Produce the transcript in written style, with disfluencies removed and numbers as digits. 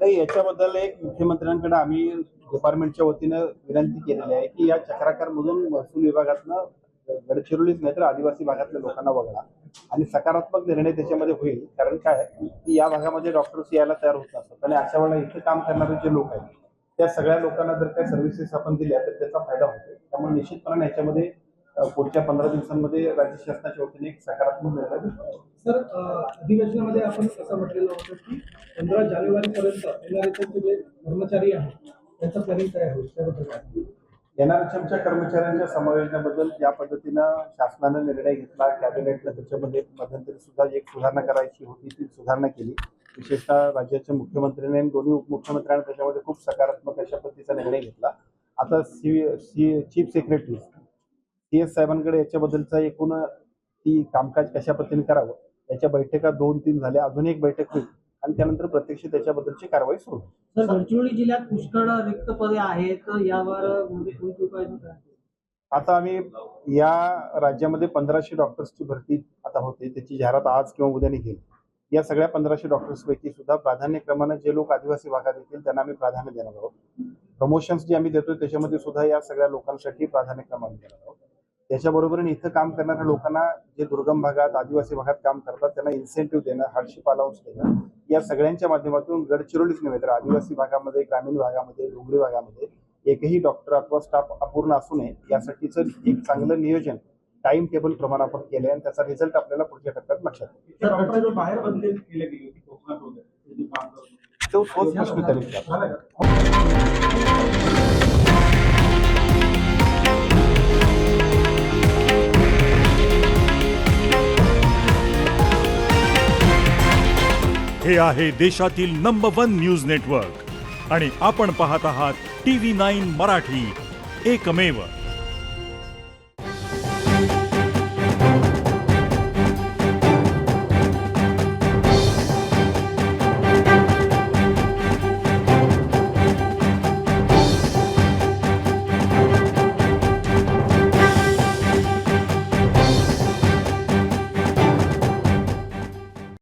नाही, याच्याबद्दल एक मुख्यमंत्र्यांकडे आम्ही डिपार्टमेंटच्या वतीनं विनंती केलेली आहे की या चक्राकारमधून महसूल विभागातनं गडचिरोलीच नाही तर आदिवासी भागातल्या लोकांना वगळा आणि सकारात्मक निर्णय त्याच्यामध्ये होईल. कारण काय आहे की या भागामध्ये डॉक्टर्स यायला तयार होत नसतात आणि अशा वेळेला इथे काम करणारे जे लोक आहेत त्या सगळ्या लोकांना जर काही सर्व्हिसेस आपण दिल्या तर त्याचा फायदा होतो. त्यामुळे निश्चितपणे याच्यामध्ये पुढच्या 15 दिवसांमध्ये राज्य शासनाच्या वतीने एक सकारात्मक निर्णय होईल. सर, अधिवेशनामध्ये आपण असं म्हटलेलं होतं की 15 जानेवारीपर्यंत एनआरएचएमचे जे कर्मचारी आहेत त्यांचं प्लॅनिंग काय होईल त्याबद्दल काय? एनआरएचएमच्या कर्मचाऱ्यांच्या समावेशनाबद्दल ज्या पद्धतीनं शासनाने निर्णय घेतला, कॅबिनेटनं त्याच्यामध्ये मध्यंतरी सुद्धा एक सुधारणा करायची होती ती सुधारणा केली. विशेषतः राज्याचे मुख्यमंत्र्यांनी आणि दोन्ही उपमुख्यमंत्र्यांनी त्याच्यामध्ये खूप सकारात्मक अशा पद्धतीचा निर्णय घेतला. आता चीफ सेक्रेटरी CS साहेबांकडे याच्याबद्दलचा एकूण ती कामकाज कशा पद्धतीने करावं याच्या बैठका 2-3 झाल्या, अजून एक बैठक होईल आणि त्यानंतर प्रत्यक्ष त्याच्याबद्दलची कारवाई सुरू होईल. सर, गडचिरोली जिल्ह्यात पुष्कळ रिक्त पदे आहेत, यावर म्हणजे कोणती उपाययोजना आहे? आता आम्ही या राज्यामध्ये 1500 डॉक्टर्सची भरती आता होते, त्याची जाहिरात आज किंवा उद्या निघेल. या सगळ्या 1500 डॉक्टर्सपैकी सुद्धा प्राधान्यक्रमाने जे लोक आदिवासी भागात येतील त्यांना आम्ही प्राधान्य देणार आहोत. प्रमोशन्स जे आम्ही देतोय त्याच्यामध्ये सुद्धा या सगळ्या लोकांसाठी प्राधान्यक्रमाने देणार आहोत. त्याच्याबरोबरीने इथं काम करणाऱ्या लोकांना जे दुर्गम भागात आदिवासी भागात काम करतात त्यांना इन्सेंटिव्ह देणं, हार्डशिप अलाउन्स देणं, या सगळ्यांच्या माध्यमातून गडचिरोलीच नव्हे तर आदिवासी भागामध्ये, ग्रामीण भागामध्ये, डोंगरी भागामध्ये एकही डॉक्टर अथवा स्टाफ अपूर्ण असू नये यासाठीचं एक चांगलं नियोजन टाइम टेबल प्रमाणे आपण केलंय आणि त्याचा रिझल्ट आपल्याला पुढच्या टप्प्यात लक्षात येईल. बाहेर बदली केले गेली होती कोकणात वगैरे तोच प्रश्न त्यांनी विचारला. हे आहे देशातील नंबर 1 न्यूज नेटवर्क आणि आपण पाहत आहात TV9 मराठी, एकमेव.